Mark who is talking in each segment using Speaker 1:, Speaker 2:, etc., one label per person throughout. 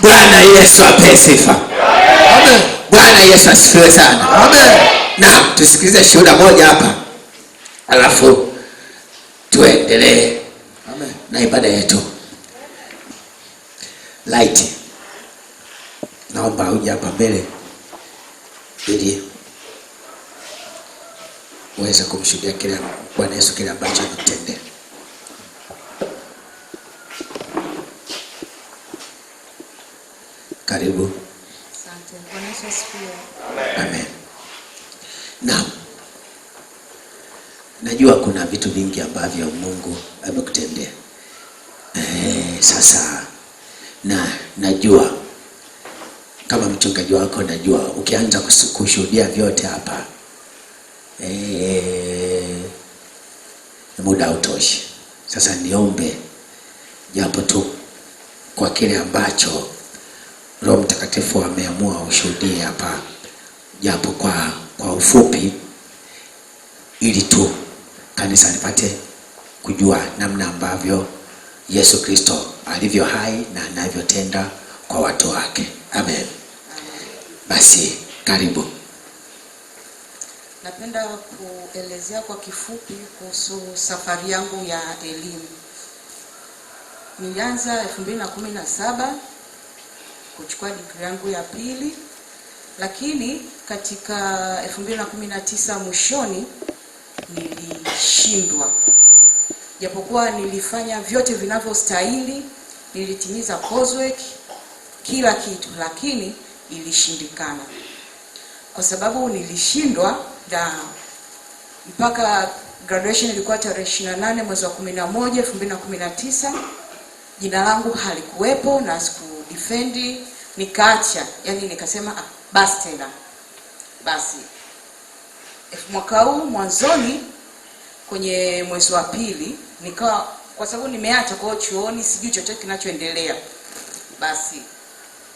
Speaker 1: Bwana Yesu apewe sifa.
Speaker 2: Amen.
Speaker 1: Bwana Yesu asifiwe sana.
Speaker 2: Amen.
Speaker 1: Na tusikilize shuhuda moja hapa, alafu tuendelee na ibada yetu. Light, naomba uje hapa mbele ili uweze kumshuhudia kile Bwana Yesu kile ambacho anatendea. Karibu.
Speaker 3: Asante. Bwana Yesu asifiwe.
Speaker 1: Amen. Na najua kuna vitu vingi ambavyo Mungu amekutendea. Sasa najua kama mchungaji wako, najua ukianza kushuhudia vyote hapa muda hautoshi. Sasa niombe japo tu kwa kile ambacho Roho Mtakatifu ameamua ushuhudie hapa, japo kwa ufupi, ili tu kanisa lipate kujua namna ambavyo Yesu Kristo alivyo hai na anavyotenda kwa watu wake. Amen. Basi karibu.
Speaker 3: Napenda kuelezea kwa kifupi kuhusu safari yangu ya elimu. Nilianza 2017 kuchukua degree yangu ya pili, lakini katika 2019 mwishoni nilishindwa. Japokuwa nilifanya vyote vinavyostahili, nilitimiza coursework, kila kitu, lakini ilishindikana. Kwa sababu nilishindwa, mpaka graduation ilikuwa tarehe 28 mwezi wa 11 2019, jina langu halikuwepo na sikudefend, nikaacha. Yani nikasema basi tena. Basi mwaka huu mwanzoni kwenye mwezi wa pili nikawa, kwa sababu nimeacha kwa chuoni, sijui chochote kinachoendelea. Basi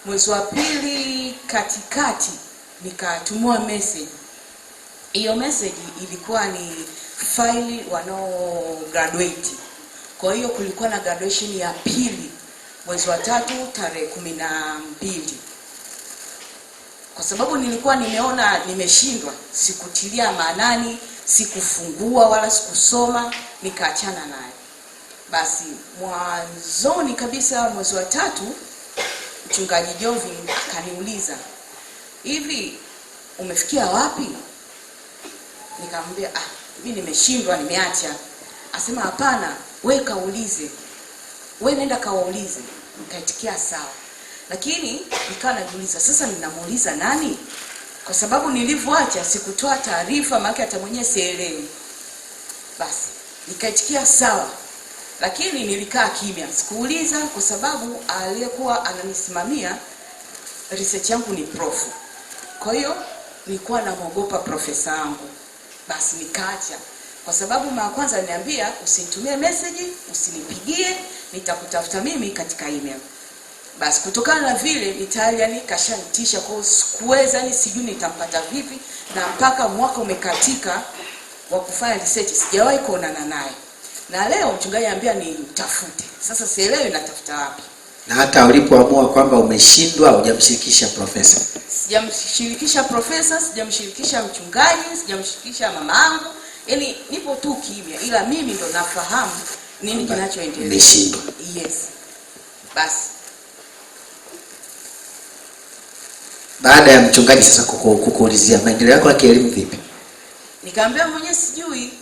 Speaker 3: mwezi wa pili katikati nikatumwa message. Hiyo message ilikuwa ni file wanao graduate. Kwa hiyo kulikuwa na graduation ya pili mwezi wa 3 tarehe 12. Kwa sababu nilikuwa nimeona nimeshindwa, sikutilia maanani, sikufungua wala sikusoma, nikaachana naye. Basi mwanzoni kabisa mwezi wa 3 mchungaji Jovin akaniuliza, "Hivi umefikia wapi?" Nikamwambia, mimi nimeshindwa, nimeacha." Asema, "Hapana, wewe kaulize. Wewe nenda kawaulize." Nikaitikia sawa. Lakini nikawa najiuliza, sasa ninamuuliza nani? Kwa sababu nilivyoacha sikutoa taarifa, maana hata mwenyewe sielewi. Basi nikaitikia sawa. Lakini nilikaa kimya, sikuuliza kwa sababu aliyekuwa ananisimamia research yangu ni prof. Kwa hiyo nilikuwa namuogopa profesa wangu. Basi nikaacha. Kwa sababu mara kwanza aliniambia, "Usinitumie message, usinipigie, nitakutafuta mimi katika email." Basi kutokana na vile Italian kashanitisha, kwa sikuweza, ni sijui nitampata vipi, na mpaka mwaka umekatika wa kufanya research sijawahi kuonana naye. Na leo mchungaji anambia nitafute. Sasa sielewi natafuta wapi.
Speaker 1: Na hata ulipoamua kwamba umeshindwa, hujamshirikisha profesa?
Speaker 3: Sijamshirikisha profesa, sijamshirikisha mchungaji, sijamshirikisha mamangu. Yaani nipo tu kimya, ila mimi ndo nafahamu nini kinachoendelea.
Speaker 1: Nimeshindwa.
Speaker 3: Yes. Basi
Speaker 1: baada ya mchungaji sasa kukuulizia maendeleo yako ya kielimu vipi?
Speaker 3: Nikamwambia mwenyewe sijui.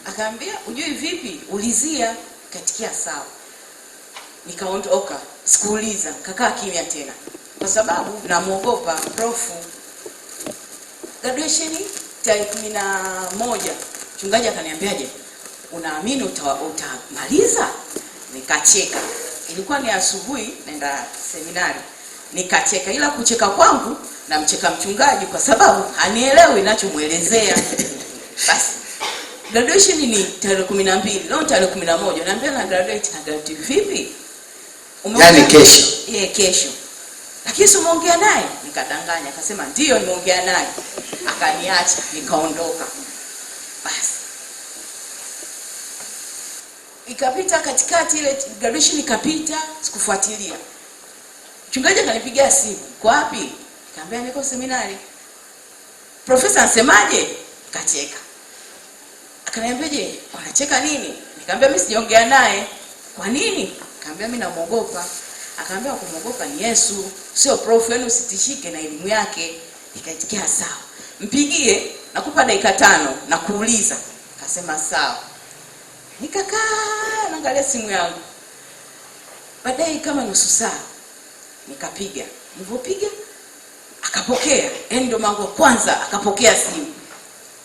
Speaker 3: Akaambia, "Ujui vipi? Ulizia." Katikia sawa. Nikaondoka, sikuuliza, kakaa kimya tena. Kwa sababu namuogopa prof. Graduation tarehe 11. Mchungaji akaniambiaje, "Unaamini utamaliza?" Nikacheka. Ilikuwa ni asubuhi naenda seminari. Nikacheka, ila kucheka kwangu namcheka mchungaji kwa sababu hanielewi ninachomuelezea. Basi graduation ni tarehe 12, leo tarehe 11. Naambia na graduate vipi?
Speaker 1: Yaani kesho.
Speaker 3: Kesho. Lakini si umeongea naye? Nikadanganya, akasema ndio nimeongea naye. Akaniacha, nikaondoka. Basi ikapita katikati ile graduation ikapita, sikufuatilia. Mchungaji akanipigia simu, "Kwa wapi?" Nikamwambia niko seminari. "Profesa anasemaje?" Kacheka. Akaniambia, "Je, unacheka nini?" Nikamwambia mimi sijaongea naye. "Kwa nini?" Nikamwambia mimi namuogopa. Akaambia kumuogopa ni Yesu, sio prof, yani usitishike na elimu yake. Nikaitikia sawa. "Mpigie, nakupa dakika 5 na kuuliza." Akasema sawa. Nikakaa naangalia simu yangu. Baadaye kama nusu saa nikapiga. Nilipopiga akapokea. Ndio mara kwanza akapokea simu.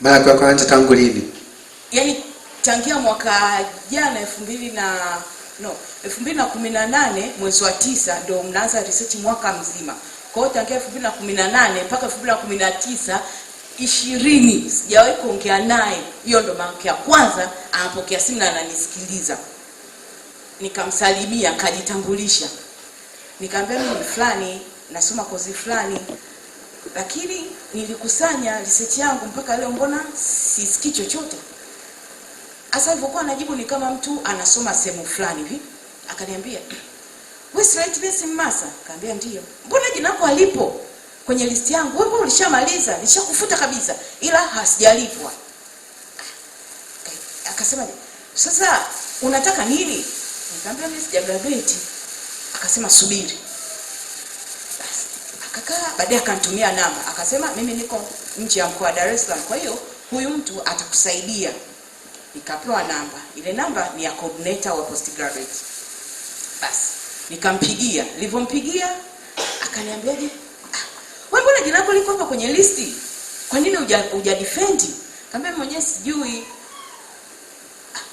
Speaker 1: Mara kwa kwanza tangu lini?
Speaker 3: Yaani tangia mwaka jana 2018 mwezi wa 9 ndio mnaanza research mwaka mzima. Kwa hiyo tangia 2018 mpaka 2019 20 sijawahi kuongea naye. Hiyo ndo mara ya kwanza anapokea simu na ananisikiliza. Nikamsalimia, akajitambulisha. Nikamwambia mimi fulani, nasoma kozi fulani. Lakini nilikusanya research yangu mpaka leo mbona sisikii chochote. Asa alivyokuwa anajibu ni kama mtu anasoma sehemu fulani hivi. Akaniambia, "Wewe Straightness Mmasa?" Nikamwambia ndio. "Mbona jina lako alipo kwenye list yangu? Wewe ulishamaliza, nishakufuta kabisa, ila hasijalipwa." Akasema, "Sasa unataka nini?" Nikamwambia mimi sijagraduate. Akasema subiri. Basi akakaa, baadaye akanitumia namba. Akasema mimi niko nje ya mkoa wa Dar es Salaam, kwa hiyo huyu mtu atakusaidia. Nikapewa namba. Ile namba ni ya coordinator wa postgraduate. Basi nikampigia. Nilipompigia akaniambiaje, "Wewe mbona jina lako liko hapa kwenye listi? Kwa nini hujadefend?" Nikamwambia mwenyewe sijui.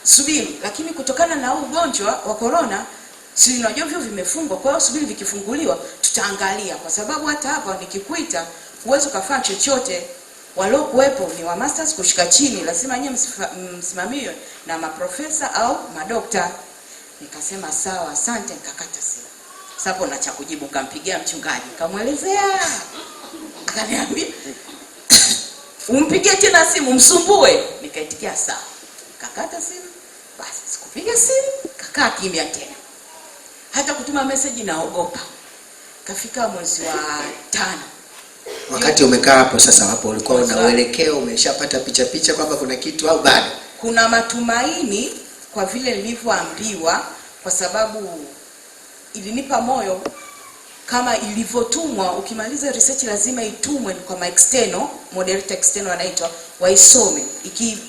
Speaker 3: "Subiri, lakini kutokana na ugonjwa wa corona, si unajua vyo vimefungwa, kwa hiyo subiri vikifunguliwa tutaangalia, kwa sababu hata hapa nikikuita huwezi kufanya chochote. Waliokuwepo ni wa masters kushika chini, lazima nyinyi msimamiwe na maprofesa au madokta." Nikasema sawa, asante, nikakata simu. Sasa na cha kujibu, kampigia mchungaji, kamuelezea. Akaniambia, "Umpigie tena simu msumbue." Nikaitikia sawa. Kakata simu. Basi sikupiga simu, kakaa kimya tena. Hata kutuma message naogopa. Kafika mwezi wa 5.
Speaker 1: Wakati umekaa hapo sasa, hapo ulikuwa unaelekea, umeshapata picha kwamba kuna kitu au bado?
Speaker 3: Kuna matumaini kwa vile nilivyoambiwa, kwa sababu ilinipa moyo kama ilivyotumwa. Ukimaliza research lazima itumwe kwa external, moderator external anaitwa, waisome.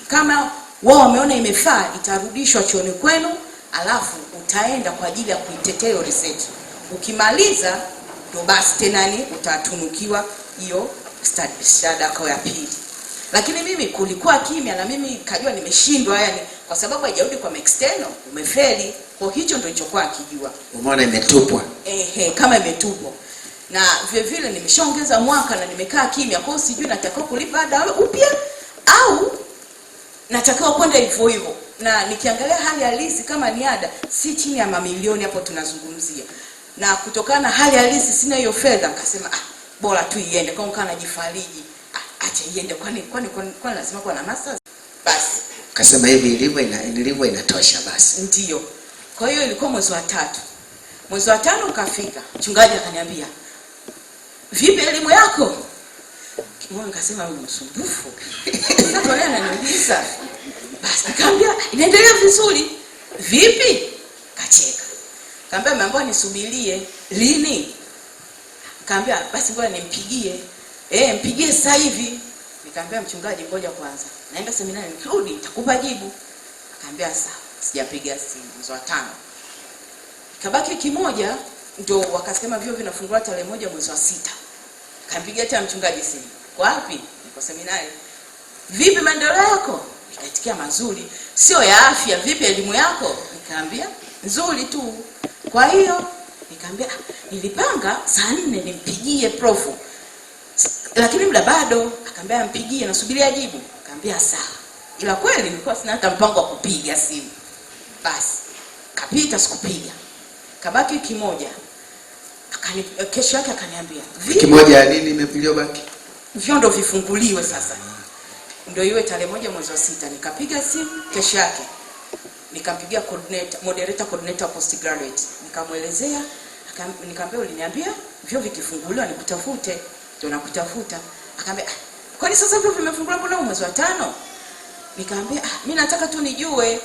Speaker 3: Kama wao wameona imefaa, itarudishwa chuoni kwenu, alafu utaenda kwa ajili ya kuitetea hiyo research. Ukimaliza ndo basi tena utatunukiwa hiyo shahada yako ya pili. Lakini mimi kulikuwa kimya, na mimi kajua nimeshindwa, yani kwa sababu haijarudi kwa external, umefeli. Kwa hicho ndio nilichokuwa akijua.
Speaker 1: Umeona imetupwa.
Speaker 3: Kama imetupwa. Na vile vile nimeshaongeza mwaka na nimekaa kimya, kwa hiyo sijui natakiwa kulipa ada upya au natakiwa kwenda hivyo hivyo. Na nikiangalia hali halisi kama ni ada si chini ya mamilioni hapo tunazungumzia. Na kutokana na hali halisi sina hiyo fedha, nikasema bora tu iende, kwa kana jifariji. Acha iende, kwani lazima kuwa na masters. Basi
Speaker 1: akasema hivi ilivyo inatosha basi.
Speaker 3: Ndio. Kwa hiyo ilikuwa mwezi wa 3. Mwezi wa 5 ukafika. Mchungaji akaniambia, "Vipi elimu yako?" Mimi nikasema wewe msumbufu. Sasa wale ananiuliza. Basi nikamwambia inaendelea vizuri. "Vipi?" Kacheka. Nikamwambia nimeambiwa nisubirie. "Lini?" Nikamwambia basi ngoja nimpigie. Mpigie sasa hivi. Nikamwambia mchungaji ngoja kwanza, naenda seminari, nikirudi nitakupa jibu. Nikamwambia sawa. Sijapiga simu mwezi wa 5. Kabaki kimoja ndio wakasema vyo vinafungua tarehe 1 mwezi wa 6. Nikampigia tena mchungaji simu. "Kwa wapi?" "Niko seminari." "Vipi maendeleo yako?" Nikaitikia mazuri. "Sio ya afya, vipi elimu yako?" Nikamwambia nzuri tu. Kwa hiyo nikamwambia nilipanga saa 4 nimpigie prof, lakini muda bado. Akamwambia mpigie, nasubiria jibu. Nikamwambia sawa. Ila kweli nilikuwa sina hata mpango wa kupiga simu. Basi kapita sikupiga. Kabaki kimoja. Kesho yake akaniambia,
Speaker 1: "Wiki moja nini imepiliwa baki?"
Speaker 3: "Vyondo vifunguliwe sasa." Ndio iwe tarehe 1 mwezi wa 6. Nikapiga simu kesho yake. Nikampigia moderator coordinator postgraduate. Nikamuelezea, Nikamwambia uliniambia vyo vikifunguliwa nikutafute, ndio nakutafuta. Akamwambia kwani sasa vyo vimefunguliwa mbona mwezi wa 5? Nikamwambia mimi nataka tu nijue.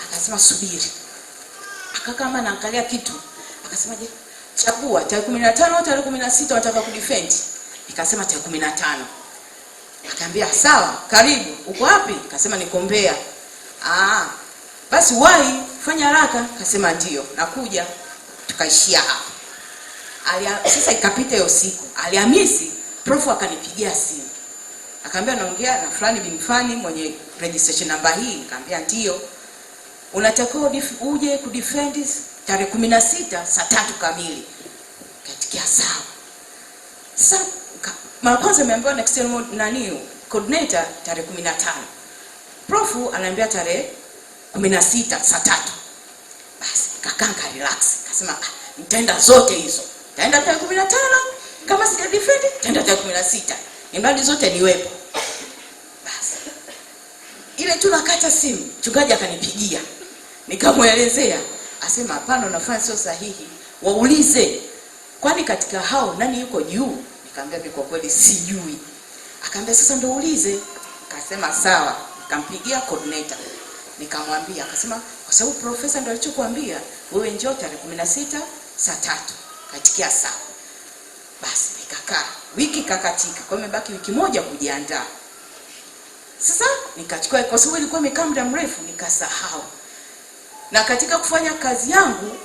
Speaker 3: Akasema subiri. Akakama naangalia kitu. Akasema je, chagua tarehe 15 au tarehe 16 unataka kudefend? Nikasema tarehe 15. Akamwambia sawa, karibu. Uko wapi? Akasema niko Mbeya. Basi wahi, fanya haraka. Akasema ndio, nakuja. Tukaishia hapo. Sasa ikapita hiyo siku. Alhamisi prof akanipigia simu. Akamwambia naongea na fulani bin fulani mwenye registration number hii. Nikamwambia ndio. Unatakiwa uje kudefend tarehe 16 saa 3 kamili. Katikia sawa. Sasa mara kwanza nimeambiwa na external coordinator tarehe 15. Prof ananiambia tarehe 16 saa 3. Basi kakanka relax. Akasema nitaenda zote hizo. Nitaenda tarehe 15 kama sija defend, nitaenda tarehe 16. Imradi zote niwepo. Basi ile tu nakata simu, mchungaji akanipigia. Nikamwelezea, asema hapana, unafanya sio sahihi. Waulize kwani katika hao nani yuko juu? Nikamwambia kwa kweli sijui. Akamwambia sasa ndio uulize. Akasema sawa. Nikampigia coordinator. Nikamwambia, akasema kwa sababu profesa ndio alichokuambia, wewe njoo tarehe 16 saa 3. Katikia sawa. Basi nikakaa. Wiki kakatika. Kwa imebaki wiki moja kujiandaa. Sasa nikachukua kwa sababu ilikuwa imekaa muda mrefu nikasahau. Na katika kufanya kazi yangu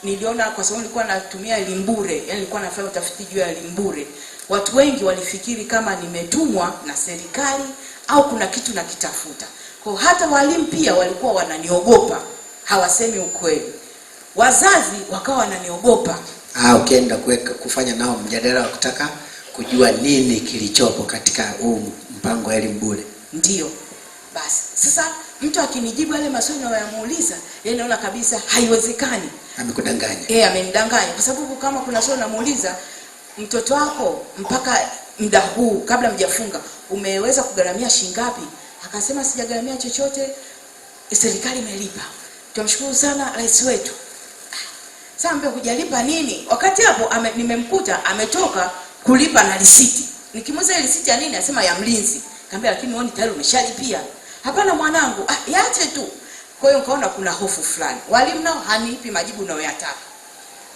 Speaker 3: niliona kwa sababu nilikuwa natumia elimu bure, yani nilikuwa nafanya utafiti juu ya elimu bure. Watu wengi walifikiri kama nimetumwa na serikali au kuna kitu nakitafuta. Kwa hata walimu pia walikuwa wananiogopa, hawasemi ukweli. Wazazi wakawa wananiogopa.
Speaker 1: Ukienda kufanya nao mjadala wa kutaka kujua nini kilichopo katika huu mpango wa elimu bure.
Speaker 3: Ndio. Basi sasa mtu akinijibu yale maswali nayomuuliza, yeye anaona kabisa haiwezekani.
Speaker 1: Amekudanganya.
Speaker 3: Amenidanganya. Kwa sababu kama kuna swali namuuliza, mtoto wako mpaka muda huu kabla mjafunga umeweza kugharamia shilingi ngapi? Akasema sijagharamia chochote, serikali imelipa. Tumshukuru sana rais wetu. Sasa mbona hujalipa nini? Wakati hapo nimemkuta ametoka kulipa na risiti. Nikimuuliza risiti ya nini? Anasema ya mlinzi. Kaambia lakini wewe tayari umeshalipia. Hapana mwanangu, yaache tu. Kwa hiyo nikaona kuna hofu fulani. Walimu nao hanipi majibu nayoyataka.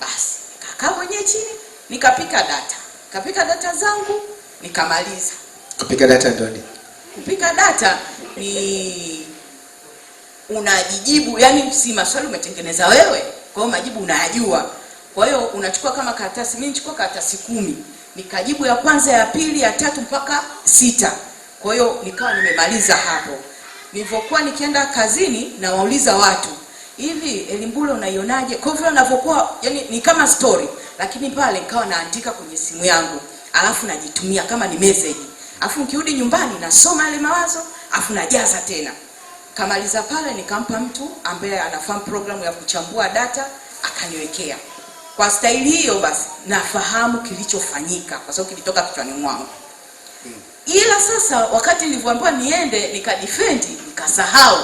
Speaker 3: Basi nikakaa mwenyewe chini, nikapika data. Kapika data zangu, nikamaliza.
Speaker 1: Kupika data ndio nini?
Speaker 3: Kupika data ni unajijibu, yani si maswali umetengeneza wewe, kwa hiyo majibu unayajua. Kwa hiyo unachukua kama karatasi, mimi nichukua karatasi 10. Nikajibu ya kwanza, ya pili, ya tatu mpaka 6. Kwa hiyo nikawa nimemaliza hapo. Nilipokuwa nikienda kazini na wauliza watu, hivi elimu bure unaionaje? Kwa hivyo ninavyokuwa, yani ni kama story, lakini pale nikawa naandika kwenye simu yangu, alafu najitumia kama ni message. Alafu nikirudi nyumbani nasoma yale mawazo, alafu najaza tena. Kamaliza pale nikampa mtu ambaye anafahamu programu ya kuchambua data, akaniwekea. Kwa staili hiyo basi nafahamu kilichofanyika kwa sababu kilitoka kichwani mwangu. Ila sasa wakati nilivyoambiwa niende nikadefend, nikasahau.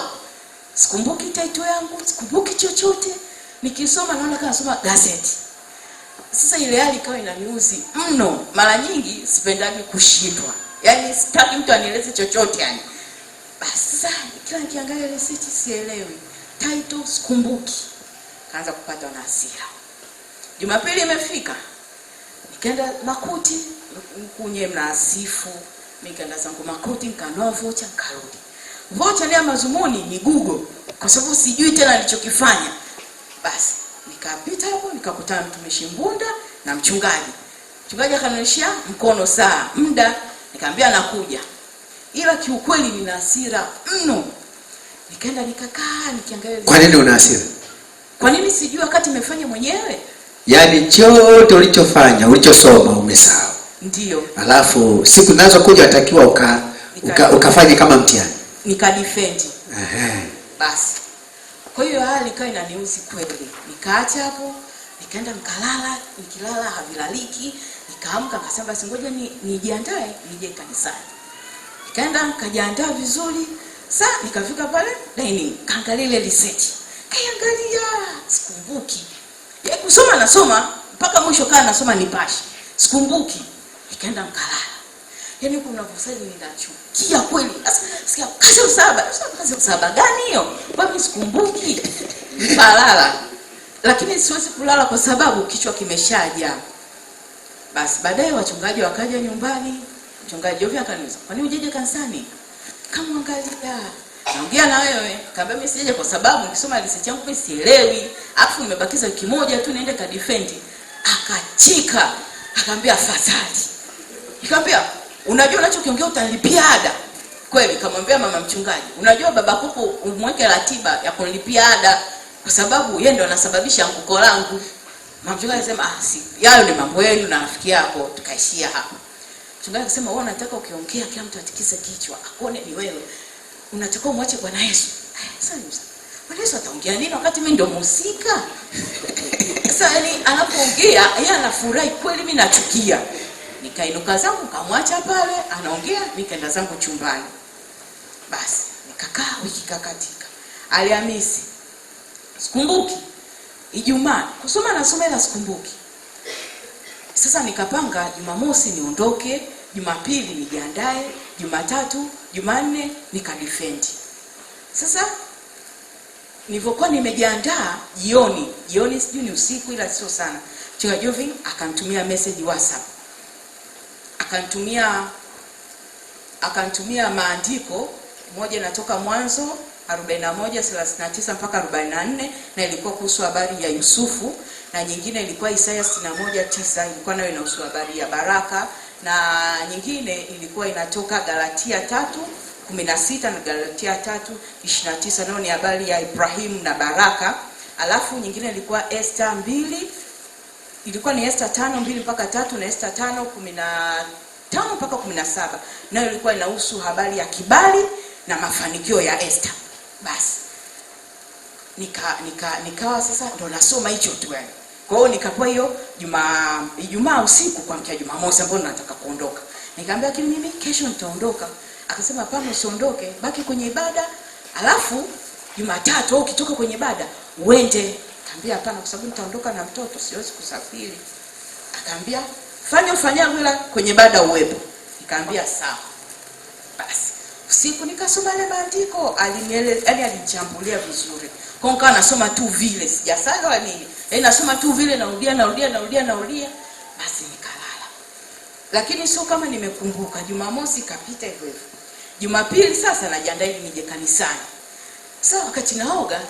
Speaker 3: Sikumbuki title yangu, sikumbuki chochote. Nikisoma naona kama nasoma gazeti. Sasa ile hali ikawa inaniuzi mno. Mara nyingi sipendagi kushindwa. Yaani sitaki mtu anieleze chochote yani. Basi sasa kila nikiangalia risiti sielewi. Title sikumbuki. Kaanza kupata na hasira. Jumapili imefika. Nikaenda Makuti, kunye mnasifu. Nikaenda zangu Makuti, nikanoa vocha, nikarudi. Vocha ile mazumuni ni Google kwa sababu sijui tena nilichokifanya. Basi nikapita hapo nikakutana mtumishi Mbunda na mchungaji. Mchungaji akanishia mkono saa muda, nikamwambia nakuja. Ila kiukweli nina hasira mno. Nikaenda nikakaa nikiangalia.
Speaker 1: Kwa nini una hasira?
Speaker 3: Kwa nini sijui wakati nimefanya mwenyewe?
Speaker 1: Yaani chote ulichofanya, ulichosoma umesahau.
Speaker 3: Ndio.
Speaker 1: Alafu siku zinazokuja unatakiwa ukafanye kama mtihani.
Speaker 3: Nikadefend. Basi. Kwa hiyo hali ikawa inaniuzi kweli. Nikaacha hapo, nikaenda nikalala, nikilala havilaliki, nikaamka nikasema basi ngoja nijiandae nije kanisani. Nikaenda nikajiandaa vizuri. Sasa nikafika pale dining, kaangalia ile research. Kaangalia, sikumbuki. Ya kusoma nasoma mpaka mwisho kana nasoma Nipashe. Sikumbuki. Nikaenda nikalala. Yaani kuna kusali ninachukia kweli. Sikia kazi usaba gani hiyo? Bado sikumbuki. Nikalala. Lakini siwezi kulala kwa sababu kichwa kimeshaja. Basi baadaye wachungaji wakaja nyumbani. Mchungaji Jovi akaniuliza, "Kwani hujaje kanisani?" Kama angalia, naongea na wewe. Kaambia mimi sijaje kwa sababu nikisoma research yangu mimi sielewi. Alafu nimebakiza wiki moja tu niende ka defend. Akachika. Akaambia afadhali. Nikamwambia, "Unajua unachokiongea utalipia ada." Kweli kamwambia mama mchungaji, "Unajua baba kuku umweke ratiba ya kunilipia ada kwa sababu yeye ndo anasababisha anguko langu." Mama mchungaji akasema, si, yayo ni mambo yenu na rafiki yako." Tukaishia hapo. Mchungaji akasema, "Wewe unataka ukiongea kila mtu atikise kichwa, akuone ni wewe. Unataka umwache Bwana Yesu." Sasa Bwana Yesu ataongea nini wakati mimi ndo mhusika? Sasa yani anapoongea yeye anafurahi kweli, mimi nachukia. Nikainuka zangu kamwacha pale anaongea, nikaenda zangu chumbani. Basi nikakaa wiki kakatika. Alhamisi sikumbuki. Ijumaa kusoma nasoma ila sikumbuki. Sasa nikapanga Jumamosi niondoke, Jumapili nijiandae, Jumatatu, Jumanne nikadefend. Sasa nilipokuwa nimejiandaa jioni sijui ni usiku ila sio sana. Mchungaji Jovi akanitumia message WhatsApp. Akanitumia maandiko moja natoka Mwanzo 41:39 mpaka 44 na ilikuwa kuhusu habari ya Yusufu, na nyingine ilikuwa Isaya 61:9 ilikuwa nayo inahusu habari ya baraka, na nyingine ilikuwa inatoka Galatia 3:16 na Galatia 3:29 nayo ni habari ya Ibrahim na baraka. Alafu nyingine ilikuwa Esther 2, ilikuwa ni Esther 5:2 mpaka 3 na Esther 5:15 mpaka 17 nayo ilikuwa inahusu habari ya kibali na mafanikio ya Esther. Basi nikawa sasa ndo nasoma hicho tu yani. Kwa hiyo nikapoa hiyo Ijumaa usiku kwa mkia Jumamosi ambapo nataka kuondoka. Nikamwambia lakini mimi kesho nitaondoka. Akasema hapana, usiondoke, baki kwenye ibada. Alafu Jumatatu ukitoka kwenye ibada uende. Nikamwambia hapana kwa sababu nitaondoka na mtoto, siwezi kusafiri. Akaambia fanya bila kwenye ibada uwepo. Nikamwambia sawa. Basi usiku nikasoma ile maandiko, alinichambulia vizuri. Kwa hiyo nasoma tu vile, sijasali wala nini. Nasoma tu vile narudia. Basi nikalala. Lakini sio kama nimekumbuka. Jumamosi kapita hivyo. Jumapili sasa najiandaa ili nije kanisani. Sasa wakati naoga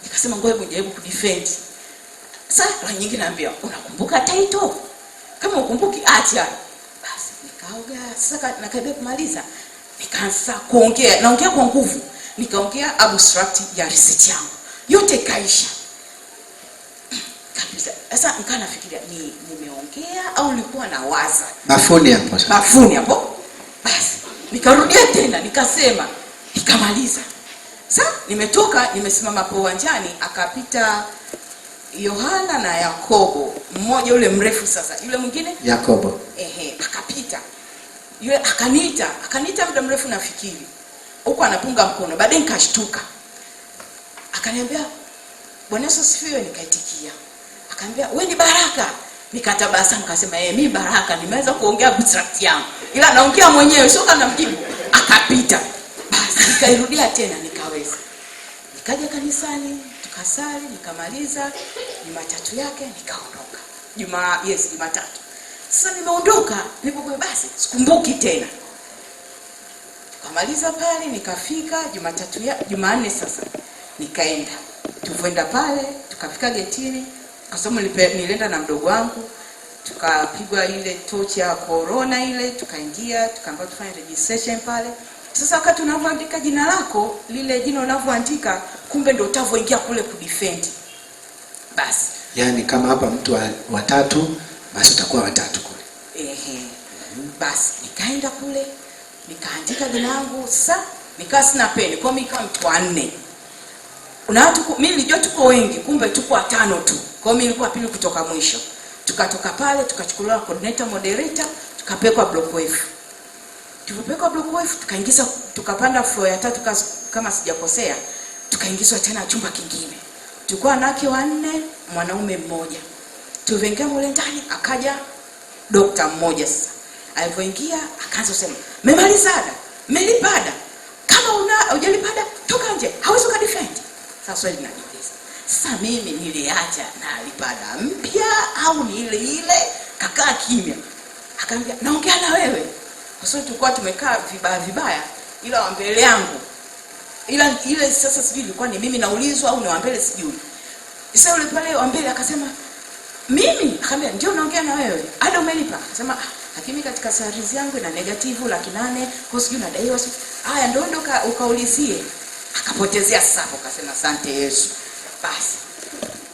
Speaker 3: nikasema ngoja nijaribu kudefend. Sasa na nyingine naambia, "Unakumbuka title? Kama ukumbuki acha." Basi nikaoga. Sasa nakaribia kumaliza. Nikaanza kuongea, naongea kwa nguvu. Nikaongea abstract ya research yangu. Yote kaisha. Kabisa. Sasa nikaa nafikiria nimeongea au nilikuwa nawaza. Mafuni hapo. Basi nikarudia tena, nikasema, nikamaliza. Sasa nimesimama hapo uwanjani, akapita Yohana na Yakobo. Mmoja yule mrefu sasa, yule mwingine
Speaker 1: Yakobo.
Speaker 3: Akapita. Yule akaniita muda mrefu nafikiri. Huko anapunga mkono. Baadaye nikashtuka. Akaniambia, "Bwana Yesu asifiwe." Nikaitikia. Akaniambia, "Wewe ni Baraka." Nikatabasamu nikasema, mimi Baraka, nimeweza kuongea abstract yangu. Ila naongea mwenyewe sio kama mjibu." Akapita. Basi nikairudia tena nikaweza. Nikaja kanisani, tukasali, nikamaliza. Jumatatu yake nikaondoka. Jumatatu. Sasa nimeondoka, nilipokuwa basi sikumbuki tena. Tukamaliza pale, nikafika Jumanne sasa. Nikaenda. Tuvoenda pale, tukafika getini. Kwa sababu nilienda na mdogo wangu. Tukapigwa ile tochi ya corona ile, tukaingia, tukaambiwa tufanye registration pale. Sasa wakati unavyoandika jina lako, lile jina unavyoandika, kumbe ndio utavoingia kule kudefend. Basi.
Speaker 1: Yaani kama hapa mtu watatu, basi utakuwa watatu kule.
Speaker 3: Basi nikaenda kule, nikaandika jina langu. Sasa nikaa sina peni, kwa mimi kama mtu 4. Una watu mimi nilijua tuko wengi, kumbe tuko 5 tu. Kwa mimi nilikuwa pili kutoka mwisho. Tukatoka pale, tukachukuliwa coordinator moderator, tukapelekwa block F. Tulipelekwa block F, tukapanda floor ya 3 kama sijakosea. Tukaingizwa tena chumba kingine. Tulikuwa wanawake 4, mwanaume mmoja. Tuvengia mule ndani, akaja dokta mmoja sasa. Alipoingia akaanza kusema, "Mmemaliza ada? Mmelipa ada? Kama hujalipa toka nje. Hawezi kudefend." Sasa swali linajiuliza. Sasa mimi niliacha na lipa ada mpya au ni ile ile? Kakaa kimya. Akaambia, "Naongea na wewe." Kwa sababu tulikuwa tumekaa vibaya ila wa mbele yangu. Ila ile sasa sijui ilikuwa ni mimi naulizwa au ni wa mbele sijui. Sasa yule pale wa mbele akasema, "Mimi?" Akamwambia, "Ndio naongea na wewe. Ada umelipa?" Akasema, "Lakini katika salary yangu ina negative 800,000, kwa sijui nadaiwa." Haya ndio ukaulizie. Akapotezea sasa hapo, akasema, "Asante Yesu." Basi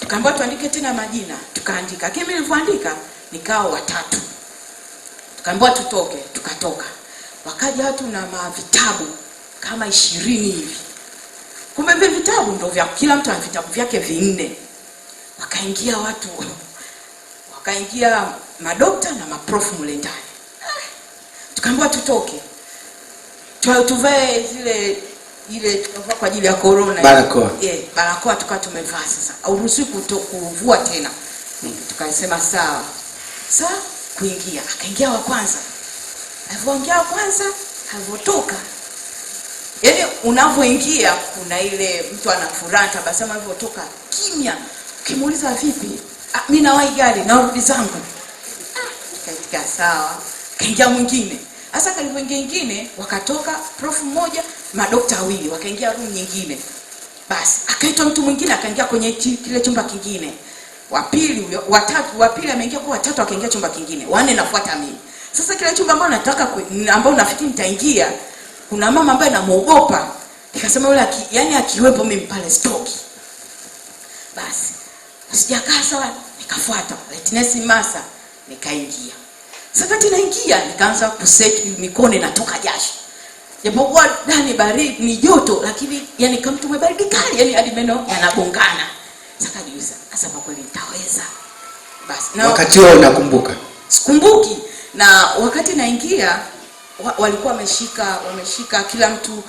Speaker 3: tukaambiwa tuandike tena majina, tukaandika. Lakini mimi nilipoandika nikao watatu. Tukaambiwa tutoke, tukatoka. Wakaja watu na vitabu kama 20 hivi. Kumbe vitabu ndio vya kila mtu ana vitabu vyake 4. Wakaingia watu, wakaingia madokta na maprofu mule ndani. Tukaambiwa tutoke. Tuvae ile tukavaa kwa ajili ya corona.
Speaker 1: Barakoa.
Speaker 3: Barakoa tukawa tumevaa sasa. Hauruhusiwi kuvua tena. Tukasema sawa. Sasa kuingia, akaingia wa kwanza. Alipoingia wa kwanza, alipotoka. Yaani unavoingia kuna ile mtu anafuraha tabasamu, alipotoka kimya. Ukimuuliza vipi? Mimi nawahi gari na rudi zangu. Katika sawa. Kaingia mwingine. Sasa kalipoingia mwingine wakatoka prof mmoja, madokta wawili, wakaingia room nyingine. Basi akaitwa mtu mwingine akaingia kwenye kile chumba kingine. Wa pili, wa pili ameingia kwa watatu akaingia chumba kingine. Wanne nafuata mimi. Sasa kile chumba ambao nafikiri nitaingia, kuna mama ambaye namuogopa. Nikasema yule yani akiwepo mimi pale stoki. Basi sijakaa sawa, nikafuata Lightness Masa, nikaingia. Sasa kati naingia nikaanza kuseti mikono inatoka jasho. Japokuwa ndani baridi ni joto, lakini yani kama mtu mbaridi kali, yani hadi meno yanagongana. Sasa niuliza, sasa kwa kweli nitaweza? Basi
Speaker 1: na wakati wao unakumbuka?
Speaker 3: Sikumbuki. Na wakati naingia walikuwa wameshika kila mtu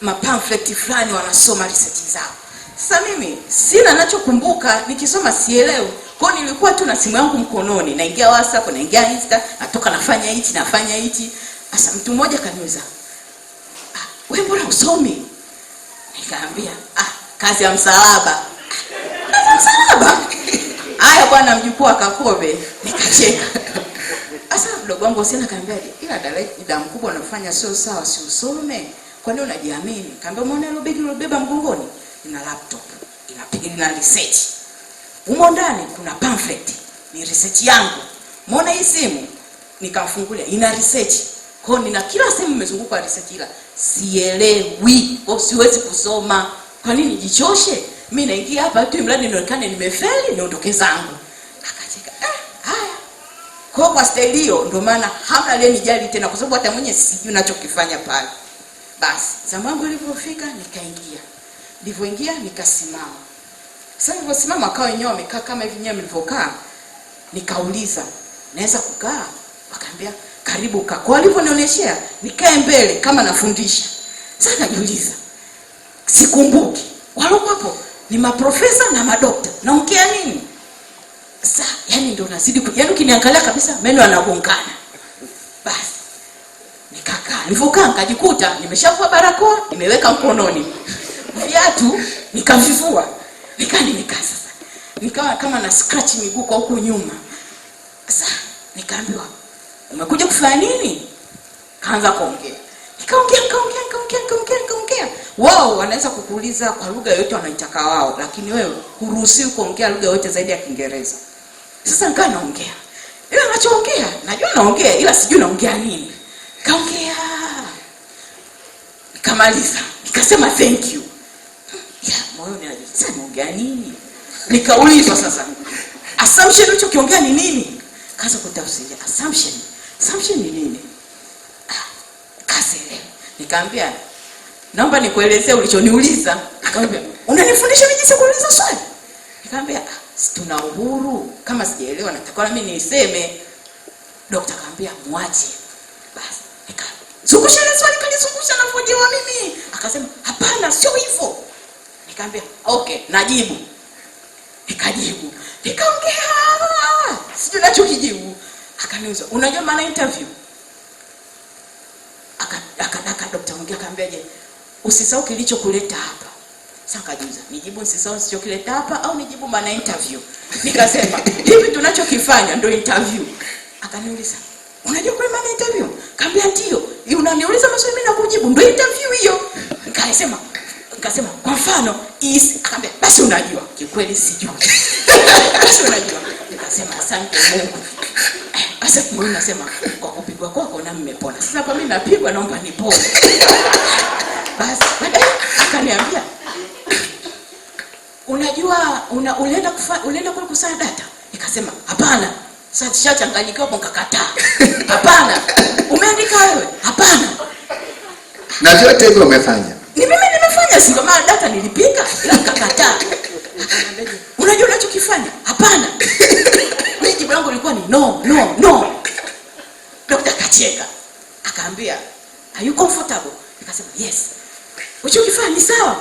Speaker 3: mapamphlet fulani wanasoma research zao. Sasa mimi sina ninachokumbuka, nikisoma sielewi. Kwa hiyo nilikuwa tu na simu yangu mkononi, naingia WhatsApp, naingia Insta, natoka nafanya hichi. Sasa mtu mmoja kaniuliza, "Wewe mbona usomi?" Nikaambia, kazi ya msalaba." Msalaba? Haya bwana mjukuu akakobe. Nikacheka. Sasa mdogo wangu Hussein akaniambia, "Ila dada mkubwa unafanya sio sawa, si usome. Kwa nini unajiamini?" Kaambia, "Umeona ile begi ulobeba mgongoni? Ina laptop, ina research. Umo ndani kuna pamphlet, ni research yangu. Umeona hii simu?" Nikamfungulia, ina research. Kwa hiyo nina kila sehemu nimezunguka research, ila sielewi. Kwa siwezi kusoma. Kwa nini jichoshe? Mimi naingia hapa tu mradi nionekane nimefeli niondoke zangu. Akacheka. Haya. Kwa staili hiyo ndio maana hamna leo nijali tena, kwa sababu hata mwenye sijui ninachokifanya pale. Basi zamangu ilipofika nikaingia. Nilipoingia nikasimama. Sasa niliposimama akao wenyewe wamekaa kama hivi nyewe mlivyokaa. Nikauliza, "Naweza kukaa?" Wakaambia, "Karibu kaa." Kwa waliponionyeshia nikae mbele kama nafundisha. Sasa najiuliza, sikumbuki. Walikuwa ni maprofesa na madokta. Naongea nini? Sasa yani ndio nazidi yani ukiniangalia kabisa meno yanagongana. Basi nikakaa. Nilipokaa nikajikuta nimeshavua barakoa, nimeweka mkononi. Viatu nikavivua. Nikaa sasa. Nikawa kama na scratch miguu kwa huko nyuma. Sasa nikaambiwa, "Umekuja kufanya nini?" Kaanza kuongea. Nikaongea. Wao wanaweza kukuuliza kwa lugha yoyote wanaitaka wao, lakini wewe huruhusiwi kuongea lugha yoyote zaidi ya Kiingereza. Sasa nikaa naongea. Ila ninachoongea, najua naongea ila sijui naongea nini. Kaongea. Nikamaliza. Nikasema thank you. Ya moyoni najiuliza naongea nini? Nikaulizwa sasa, "Assumption ulichokiongea ni nini?" Kaanza kutafsiri. Assumption ni nini? Kasele. Nikamwambia, "Naomba nikuelezee ulichoniuliza." Akamwambia, "Unanifundisha mimi jinsi kuuliza swali?" Nikamwambia, "Tuna uhuru. Kama sijaelewa nataka mimi niseme." Dokta akamwambia, "Muache." Basi nikazungusha ile swali kanizungusha na kujiwa mimi. Akasema, "Hapana, sio hivyo." Nikamwambia, "Okay, najibu." Nikajibu. Nikaongea. Sijui nachokijibu. Akaniuliza, "Unajua maana interview?" Akadaka daktari mwingine akamwambia, "Usisahau kilichokuleta hapa." Sasa akajiuliza, nijibu usisahau kilichokuleta hapa au nijibu maana interview? Nikasema, "Hivi tunachokifanya ndio interview." Akaniuliza, "Unajua kwa maana interview?" Kaambia, "Ndio." "Unaniuliza maswali mimi nakujibu, ndio interview hiyo." Nikasema, "Kwa mfano, akaambia, "Basi unajua." Kikweli sijui. Basi unajua. Nikasema, "Asante Mungu." Sasa Mungu nasema, "Kwa kupigwa kwako na mmepona." Sasa kwa mimi napigwa, naomba nipone. Basi baadaye akaniambia, "Unajua ulienda kule kusanya data?" Nikasema, "Hapana." Sasa nishachanganyikiwa hapo, nikakataa. "Hapana." "Umeandika wewe?" "Hapana."
Speaker 1: Na vyote hivyo umefanya?
Speaker 3: Ni mimi nimefanya, si kama data nilipika, ila nikakataa. Akaniambia, "Unajua unachokifanya?" "Hapana." Mimi jibu langu lilikuwa ni no. Daktari akacheka. Akaambia, "Are you comfortable?" Nikasema, "Yes." "Unachokifanya ni sawa?"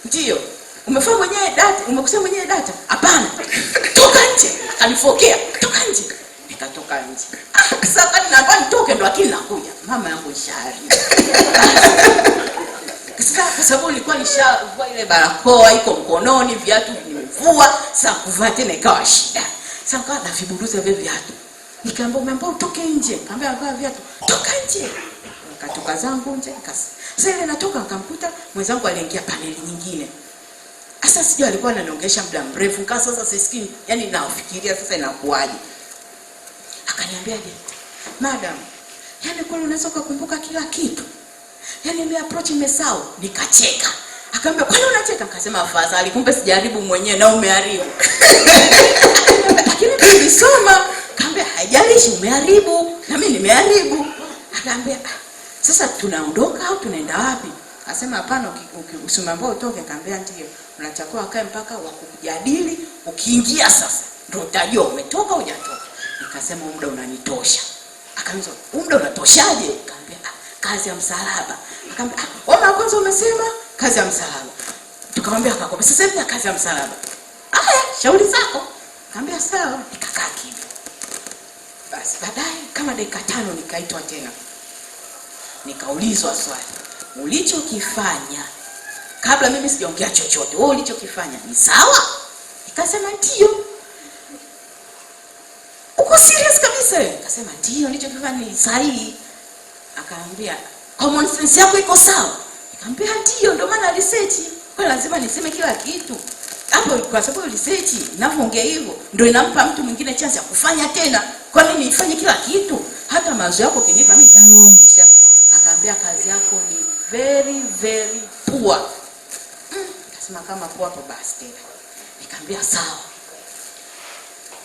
Speaker 3: "Ndio." "Umefanya mwenyewe data? Umekusanya mwenyewe data?" "Hapana." "Toka nje." Akanifokea, "Toka nje." Nikatoka nje. Sasa kani naomba nitoke ndo akili nakuja. Mama yangu ishari. Sasa kwa sababu nilikuwa nishavua ile barakoa iko mkononi, viatu nimevua, sasa kuvaa tena ikawa shida. Sasa nikawa na viburuza vile viatu. Nikaambia, "Umeambia utoke nje." Kaambia, "Vaa viatu." "Toka nje." Nikatoka zangu nje. Sasa ile natoka nikamkuta mwenzangu aliingia paneli nyingine. Sasa sijui alikuwa ananiongesha muda mrefu. Nika sasa sisikii, yani nafikiria sasa inakuaje. Akaniambia, "Madam, yani kwani unaweza kukumbuka kila kitu? Yani mimi approach imesahau." Nikacheka. Akaambia, "Kwani unacheka?" Nikasema, "Afadhali kumbe sijaribu mwenyewe na umeharibu." "Lakini nilisoma." Kaambia, "Haijalishi umeharibu na mimi nimeharibu." Akaambia, "Sasa tunaondoka au tunaenda wapi?" Akasema, "Hapana, ukisimama utoke." Kaambia, "Ndio." "Unatakiwa akae mpaka wakujadili, ukiingia sasa ndio utajua umetoka au hujatoka." Nikasema, "Muda unanitosha." Akaniuliza, "Muda unatoshaje?" Kaambia, "Kazi ya msalaba." Akaambia, "Wewe kwanza umesema kazi ya msalaba." Tukamwambia akakopa, "Sasa hivi kazi ya msalaba." "Haya, shauri zako." Kaambia, "Sawa." Nikakaa kimya. Basi baadaye kama dakika 5 nikaitwa tena. Nikaulizwa swali, "Ulichokifanya kabla mimi sijaongea chochote, wewe ulichokifanya ni sawa?" Nikasema, "Ndio." "Uko serious kabisa?" Nikasema, "Ndio, nilichokifanya ni sahihi." Akaambia, "Common sense yako iko sawa?" Nikamwambia, "Ndio, ndio maana research. Kwa lazima niseme kila kitu." Hapo kwa sababu research ninavyoongea hivyo ndio inampa mtu mwingine chance ya kufanya tena. Kwa nini nifanye kila kitu? Hata mawazo yako kinipa mimi nitafikisha. Akaambia, "Kazi yako ni very very poor." Nikasema, "Kama poor hapo basi tena." Nikamwambia, "Sawa."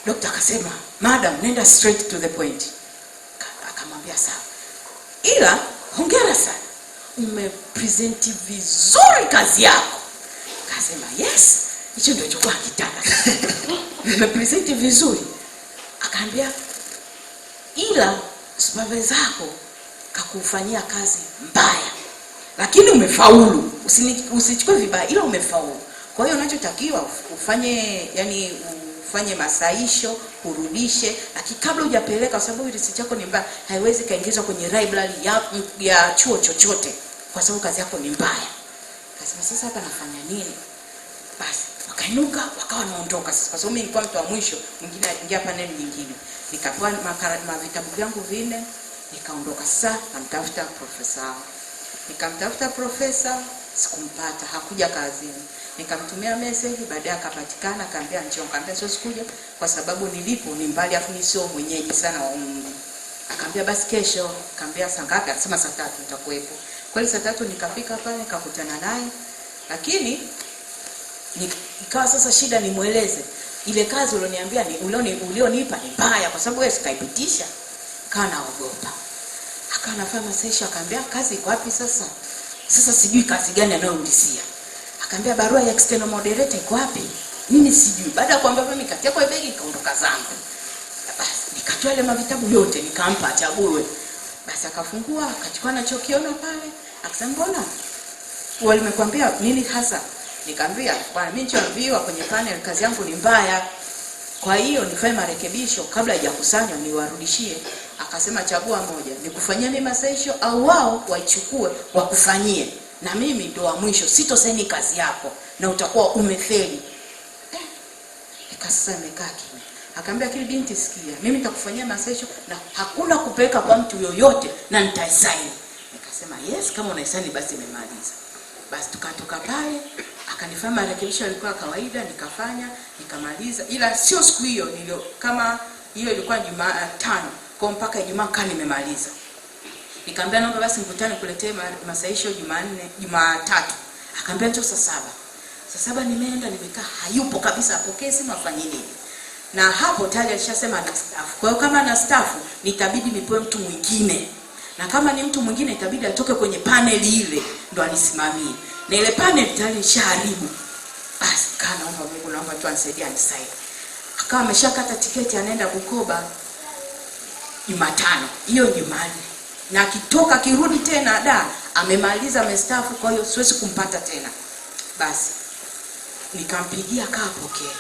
Speaker 3: Daktari akasema, "Madam, nenda straight to the point." Akamwambia, "Sawa. Ila hongera sana. Umepresent vizuri kazi yako." Akasema, "Yes." Hicho ndio chukua kitanda. "Umepresent vizuri." Akaambia, "Ila supervisor wako kakufanyia kazi mbaya. Lakini umefaulu. Usichukue vibaya, ila umefaulu. Kwa hiyo unachotakiwa ufanye masaisho, urudishe, lakini kabla hujapeleka, kwa sababu research yako ni mbaya, haiwezi kaingizwa kwenye library ya chuo chochote kwa sababu kazi yako ni mbaya." Akasema, "Sasa hapa nafanya nini?" Basi wakainuka wakawa wanaondoka. Sasa kwa sababu mimi nilikuwa mtu wa mwisho, mwingine aingia panel nyingine. Nikapewa vitabu vyangu 4, nikaondoka. Sasa namtafuta profesa. Nikamtafuta profesa, sikumpata, hakuja kazini. Nikamtumia message, baadaye akapatikana, akaambia njoo. Akaambia, "Sio sikuja kwa sababu nilipo ni mbali, afu ni sio mwenyeji sana wa Mungu." Akaambia, "Basi kesho." Akaambia, "Saa ngapi?" Akasema, "Saa 3 nitakuwepo." Kweli saa 3 nikafika pale, nikakutana naye. Lakini ikawa sasa shida nimueleze ile kazi ulioniambia ulionipa ni mbaya kwa sababu wewe sikaipitisha. Kana naogopa. Akanafanya masaisho, akaambia, "Kazi iko wapi sasa?" Sasa sijui kazi gani anayoulizia. Akaambia, "Barua ya external moderator iko wapi?" Mimi sijui. Baada ya kuambia mimi katia kwa begi, nikaondoka zangu. Basi nikatoa ile mavitabu yote nikampa achague. Basi akafungua, akachukua anachokiona pale. Akasema, "Mbona walimekwambia nini hasa?" Nikamwambia, "Bwana, mimi nilichoambiwa kwenye panel kazi yangu ni mbaya." Kwa hiyo nifanye marekebisho kabla hajakusanywa niwarudishie. Akasema chagua moja, nikufanyie mimi masaisho au wao waichukue wakufanyie. Na mimi ndo wa mwisho, sitosaini kazi yako na utakuwa umefeli. Nikasema nimekaa kimya. Akaambia kile binti, sikia, mimi nitakufanyia masaisho na hakuna kupeleka kwa mtu yoyote na nitaisaini. Nikasema yes, kama unaisaini basi nimemaliza. Basi tukatoka pale, akanifanya marekebisho yalikuwa kawaida, nikafanya, nikamaliza. Ila sio siku hiyo nilio, kama hiyo ilikuwa Jumatano, kwa mpaka Ijumaa kani nimemaliza. Nikamwambia naomba basi mkutane kuletee masaisho Jumatatu. Akaambia njoo saa 7. Saa 7 nimeenda, nimekaa, hayupo kabisa, apokee simu afanye nini. Na hapo tayari alishasema ana staff. Kwa hiyo kama ana staff nitabidi nipewe mtu mwingine. Na kama ni mtu mwingine itabidi atoke kwenye panel ile ndo anisimamie. Na ile panel tayari ishaharibu. Basi naomba Mungu, naomba tu anisaidie anisaidie. Akawa ameshakata tiketi anaenda Bukoba Jumatano. Hiyo Jumanne. Na akitoka kirudi tena amemaliza amestaafu, kwa hiyo siwezi kumpata tena. Basi nikampigia akapokea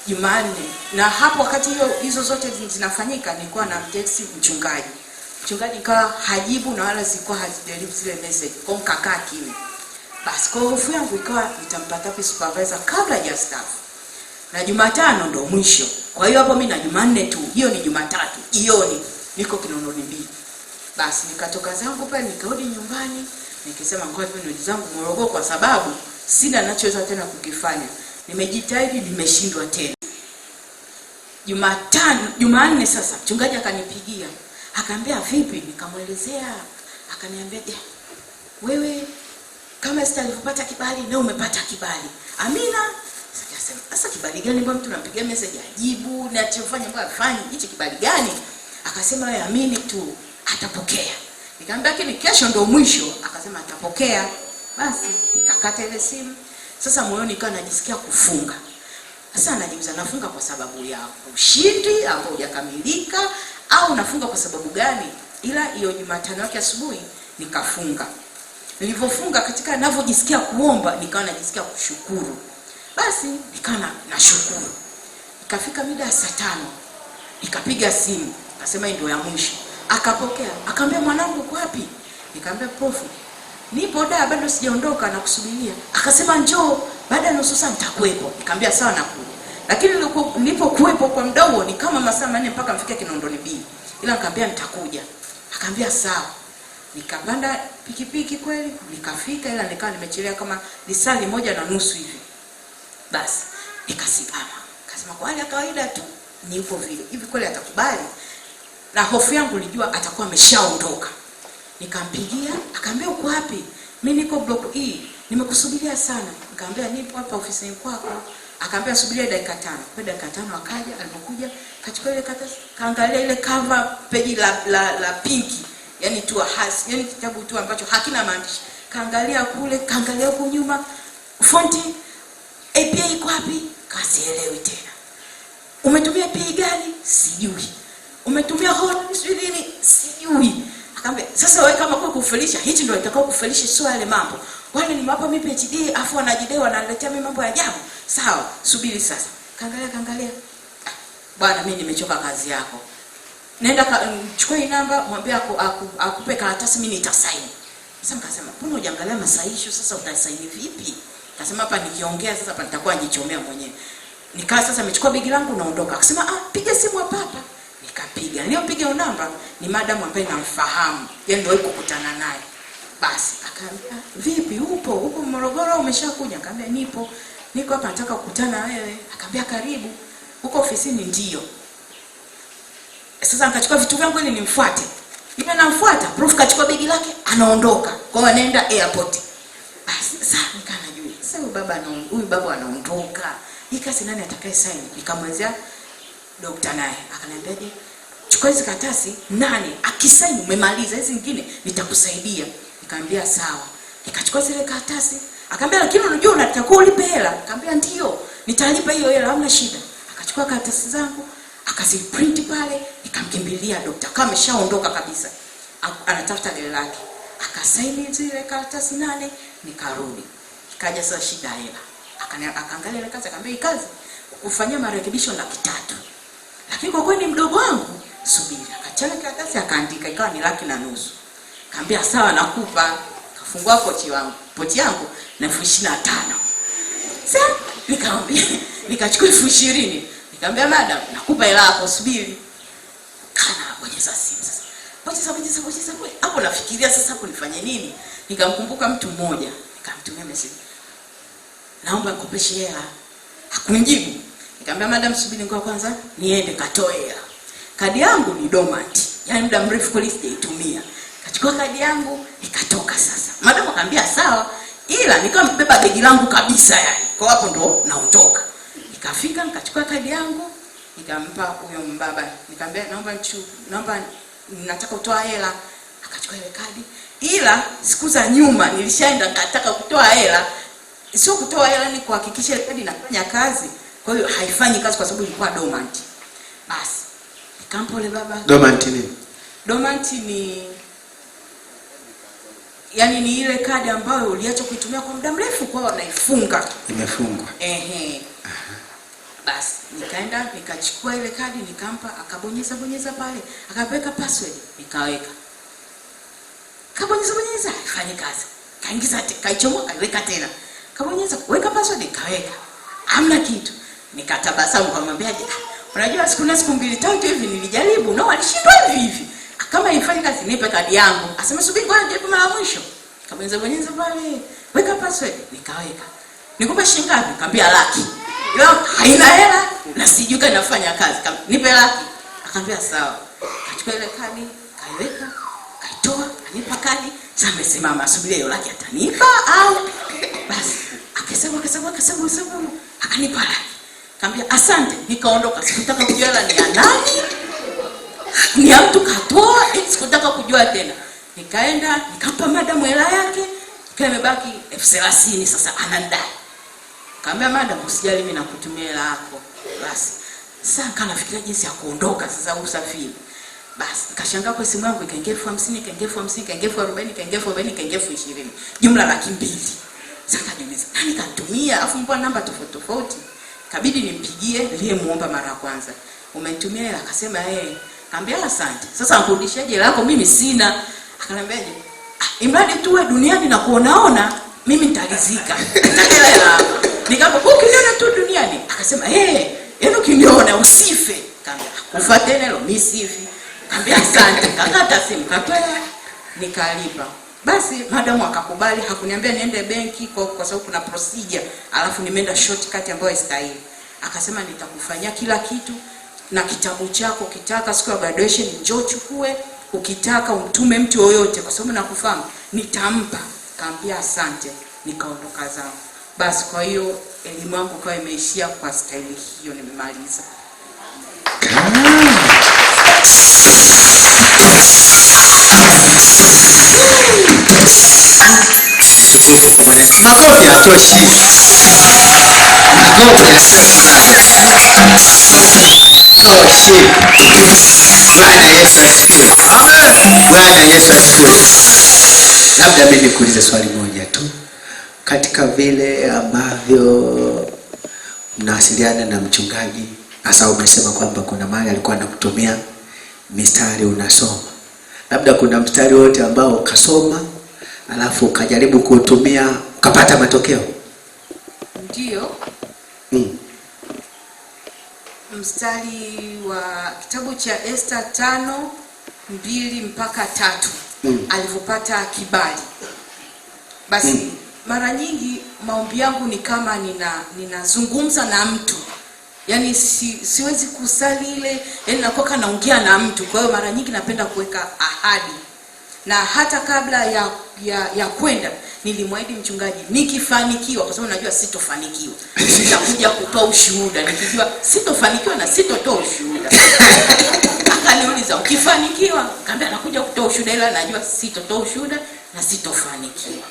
Speaker 3: Jumanne. Na hapo wakati hizo zote zinafanyika nilikuwa na mtext mchungaji. Mchungaji kawa hajibu na wala sikuwa hazideliver zile message. Kwa mkakaa kimya. Basi kwa hofu yangu ikawa nitampata wapi supervisor kabla ya staff. Na Jumatano ndo mwisho. Kwa hiyo hapo mimi na Jumanne tu. Hiyo ni Jumatatu. Jioni niko Kinondoni B. Basi nikatoka zangu pale nikarudi nyumbani, nikisema ngoja niende zangu Morogoro kwa sababu sina ninachoweza tena kukifanya. Nimejitahidi, nimeshindwa tena. Jumanne sasa mchungaji akanipigia. Akaambia vipi? Nikamwelezea. Akaniambia wewe kama sitalipata kibali na umepata kibali. Amina. Sikasema sasa kibali gani mbona mtu anampigia message ajibu na achofanya mbona afanye hichi kibali gani? Akasema wewe amini tu atapokea. Nikamwambia lakini kesho ndo mwisho. Akasema atapokea. Basi nikakata ile simu. Sasa moyoni nikawa najisikia kufunga. Sasa najiuliza nafunga kwa sababu ya ushindi ambao hujakamilika au nafunga kwa sababu gani? Ila hiyo Jumatano yake asubuhi nikafunga. Nilipofunga katika ninavyojisikia kuomba nikawa najisikia kushukuru. Basi nikawa nashukuru. Ikafika mida saa 5. Nikapiga simu. Akasema ndio ya mwisho. Akapokea. Akamwambia mwanangu uko wapi? Nikamwambia prof, nipo bado sijaondoka na kusubiria. Akasema njoo baada ya nusu saa nitakuepo. Nikamwambia sawa nakuja. Lakini nilipokuepo kwa muda huo ni kama masaa 4 mpaka mfike Kinondoni B. Ila nikamwambia nitakuja. Akamwambia sawa. Nikapanda pikipiki kweli, nikafika ila nikawa nimechelewa kama lisali 1:30 hivi. Basi nikasimama. Akasema kwa hali ya kawaida tu ni upo vile. Hivi kweli atakubali? Na hofu yangu nilijua atakuwa ameshaondoka. Nikampigia, akamwambia uko wapi? Mimi niko block E. Nimekusubiria sana. Nikamwambia nipo hapa ofisini kwako. Akamwambia subiria dakika 5. Kwa dakika 5 akaja, alipokuja kachukua ile karatasi, kaangalia ile cover page la pinki. Yaani tu hasi, yaani kitabu tu ambacho hakina maandishi. Kaangalia kule, kaangalia huko nyuma. Fonti API iko wapi? Kasielewi tena. Umetumia API gani? Sijui. Umetumia hot sijui nini? Sijui. Akamwambia sasa wewe kama kwa kufelisha hichi ndio itakao kufelisha sio yale mambo. Wale ni mambo mimi PhD afu anajidewa analetea mimi mambo ya ajabu. Sawa, subiri sasa. Kaangalia. Bwana mimi nimechoka kazi yako. Nenda chukua hii namba, mwambie akupe karatasi mimi nitasaini. Sasa nikasema, "Mbona hujaangalia masaisho sasa utasaini vipi?" Akasema hapa nikiongea sasa hapa nitakuwa nijichomea mwenyewe. Nikaa sasa nimechukua begi langu naondoka. Akasema, piga simu hapa." Nikapiga. Niliyopiga namba ni madam ambaye namfahamu. Yeye ndio kukutana naye. Basi akaambia, "Vipi upo Morogoro umeshakuja?" Akamwambia, "Nipo. Niko hapa nataka kukutana na wewe." Akamwambia, "Karibu." Uko ofisini ndio. Sasa nikachukua vitu vyangu ili nimfuate. Yule namfuata, prof kachukua begi lake, anaondoka. Kwa hiyo anaenda airport. Basi sasa nikanajua. Sasa huyu baba anaondoka. Hii kazi nani atakaye sign? Nikamwelezea dokta naye. Akaniambiaje? Chukua hizo karatasi, nani akisaini umemaliza, hizo nyingine nitakusaidia. Nikamwambia sawa. Nikachukua zile karatasi. Akamwambia lakini unajua unatakiwa ulipe hela. Nikamwambia ndio, nitalipa hiyo hela, hamna shida. Akachukua karatasi zangu, akaziprint pale, nikamkimbilia dokta kama ameshaondoka kabisa. Anatafuta gari lake. Akasaini zile karatasi 8, nikarudi. Ikaja sasa shida hela. Akaangalia ile kazi, akamwambia kazi kufanyia marekebisho 300. Lakini kwa kweli mdogo wangu, subiri. Akachana karatasi akaandika, ikawa ni 1,200,000. Kaambia sawa, nakupa. Kafungua pochi yangu na 25,000. Sasa nikamwambia, nikachukua 20,000. Nikamwambia madam, nakupa hela yako, subiri. Kana bonyeza simu sasa. Bonyeza. Hapo nafikiria sasa hapo nifanye nini? Nikamkumbuka mtu mmoja, nikamtumia message. Naomba nikopeshe hela. Hakunijibu. Nikamwambia madam, subiri ngoja kwanza niende katoe hela. Kadi yangu ni dormant. Yaani muda mrefu kweli sijaitumia. Kachukua kadi yangu ikatoka sasa. Madam akaniambia sawa, ila nikawa mbeba begi langu kabisa yani. Kwa hapo ndo naondoka. Nikafika nikachukua kadi yangu, nikampa huyo mbaba. Nikamwambia naomba nataka kutoa hela. Akachukua ile kadi. Ila siku za nyuma nilishaenda nataka kutoa hela. Sio kutoa hela, ni kuhakikisha ile kadi inafanya kazi. Kwa hiyo haifanyi kazi kwa sababu ilikuwa dormant. Basi nikampa ile baba.
Speaker 1: Dormant ni?
Speaker 3: Dormant ni yani ni ile kadi ambayo uliacha kuitumia kwa muda mrefu, kwa wanaifunga.
Speaker 1: Imefungwa.
Speaker 3: Basi nikaenda nikachukua ile kadi nikampa, akabonyeza pale, akaweka password, nikaweka. Kabonyeza ifanye kazi. Kaingiza kaichomoa, kaiweka tena. Kabonyeza weka password, nikaweka. Hamna kitu. Nikatabasamu kumwambia, unajua siku 2-3 hivi nilijaribu na walishindwa hivi. Kama ifanye kazi nipe kadi yangu. Asema subiri ngoja nipe mara mwisho. Kabonyeza pale, weka password, nikaweka. Nikupe shilingi ngapi? Nikamwambia 1,00,000. Leo haina hela na sijui kama inafanya kazi. Nipe 1,00,000. Akamwambia sawa. Akachukua ile kadi, kaiweka, kaitoa, anipa kadi. Sasa amesimama subiri hiyo 1,00,000 atanipa au basi. Akasema akanipa 1,00,000. Akamwambia asante, nikaondoka. Sikutaka kujua hela ni ya nani. Ni mtu katoa, sikutaka kujua tena. Nikaenda, nikampa madam hela yake. Kile imebaki 30,000 sasa anandai. Kaambia madam, usijali mimi nakutumia hela yako. Basi. Sasa kanafikiria jinsi ya kuondoka sasa usafiri. Basi nikashangaa kwa simu yangu ikaingia 50,000, ikaingia 50,000, ikaingia 40,000, ikaingia 40,000, ikaingia 20,000. Jumla 200,000. Sasa kajiuliza, nani kanitumia? Afu mbona namba tofauti. Kabidi nimpigie niliyemuomba mara ya kwanza. Umenitumia hela? Akasema Kaambia asante. Sasa nkurudishaje hela yako? Mimi sina. Akaniambiaje? Imradi tu wewe duniani na kuonaona, mimi nitalizika. Nataka hela. Nikamwambia ukiniona tu duniani. Akasema yaani ukiniona usife. Kaambia kufuate neno mimi sifi. Kaambia asante. Kakata simu katoa. Nikalipa. Basi madam akakubali, hakuniambia niende benki kwa sababu kuna procedure, alafu nimeenda shortcut ambayo haistahili. Akasema nitakufanyia kila kitu na kitabu chako kitaka siku ya graduation njoo chukue, ukitaka umtume mtu yoyote kwa sababu nakufahamu, nitampa. Kaambia asante, nikaondoka zangu. Basi kwa hiyo elimu yangu kwa imeishia kwa staili hiyo, nimemaliza.
Speaker 1: Makofi hatoshi. Makofi hatoshi. Bwana Yesu asifiwe. Amen. Bwana Yesu asifiwe. Labda mimi nikuulize swali moja tu. Katika vile ambavyo mnawasiliana na mchungaji, hasa umesema kwamba kuna mahali alikuwa anakutumia mistari unasoma. Labda kuna mstari wote ambao ukasoma alafu ukajaribu kuutumia ukapata matokeo?
Speaker 3: Ndio. Mstari wa kitabu cha Esther 5:2-3 alivyopata kibali. Basi mara nyingi maombi yangu ni kama ninazungumza na mtu. Yaani siwezi kusali ile, yaani nakoka naongea na mtu. Kwa hiyo mara nyingi napenda kuweka ahadi. Na hata kabla ya kwenda nilimwahidi mchungaji nikifanikiwa, kwa sababu najua sitofanikiwa, nitakuja kutoa ushuhuda. Nikijua sitofanikiwa na sitotoa ushuhuda. Akaniuliza ukifanikiwa? Kaambia nakuja kutoa ushuhuda, ila najua sitotoa ushuhuda na sitofanikiwa.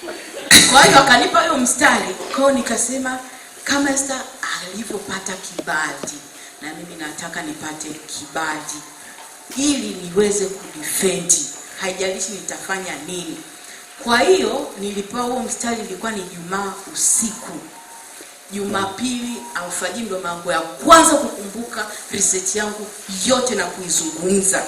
Speaker 3: Kwa hiyo akanipa hiyo mstari, kwa nikasema kama Esther alivyopata kibali, na mimi nataka nipate kibali ili niweze kudefend. Haijalishi nitafanya nini. Kwa hiyo nilipewa huo mstari, ilikuwa ni Ijumaa usiku. Jumapili alfajiri ndo mambo ya kwanza kukumbuka research yangu yote na kuizungumza.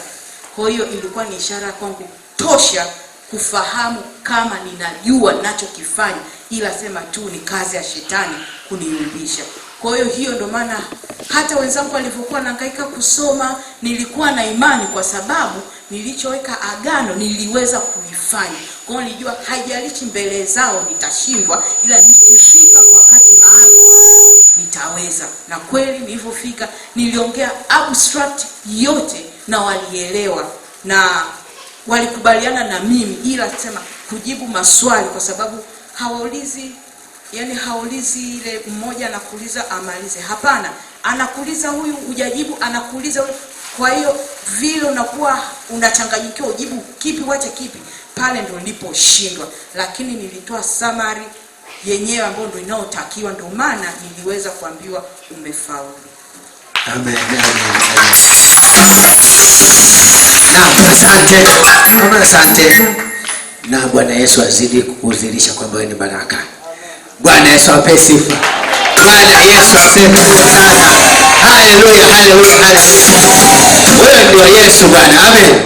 Speaker 3: Kwa hiyo ilikuwa ni ishara kwangu tosha kufahamu kama ninajua ninachokifanya, ila sema tu ni kazi ya shetani kuniyumbisha. Kwa hiyo ndo maana hata wenzangu walivyokuwa nahangaika kusoma, nilikuwa na imani kwa sababu nilichoweka agano niliweza kuifanya. Kwa hiyo nilijua haijalishi mbele zao nitashindwa, ila nikifika kwa wakati maalum nitaweza. Na kweli nilipofika niliongea abstract yote na walielewa na walikubaliana na mimi, ila sema kujibu maswali kwa sababu hawaulizi, yani haulizi ile mmoja anakuuliza amalize. Hapana, anakuuliza huyu hujajibu, anakuuliza huyu. Kwa hiyo vile unakuwa unachanganyikiwa ujibu kipi wache kipi, pale ndo niliposhindwa. Lakini nilitoa summary yenyewe ambayo ndio inayotakiwa, ndio maana niliweza kuambiwa umefaulu.
Speaker 1: Amen. Na asante. Na Bwana Yesu azidi kukuzilisha kwamba wewe ni baraka. Bwana Yesu ape sifa. Bwana Yesu asifiwe sana. Haleluya, haleluya, haleluya. Wewe ndio Yesu Bwana. Amen.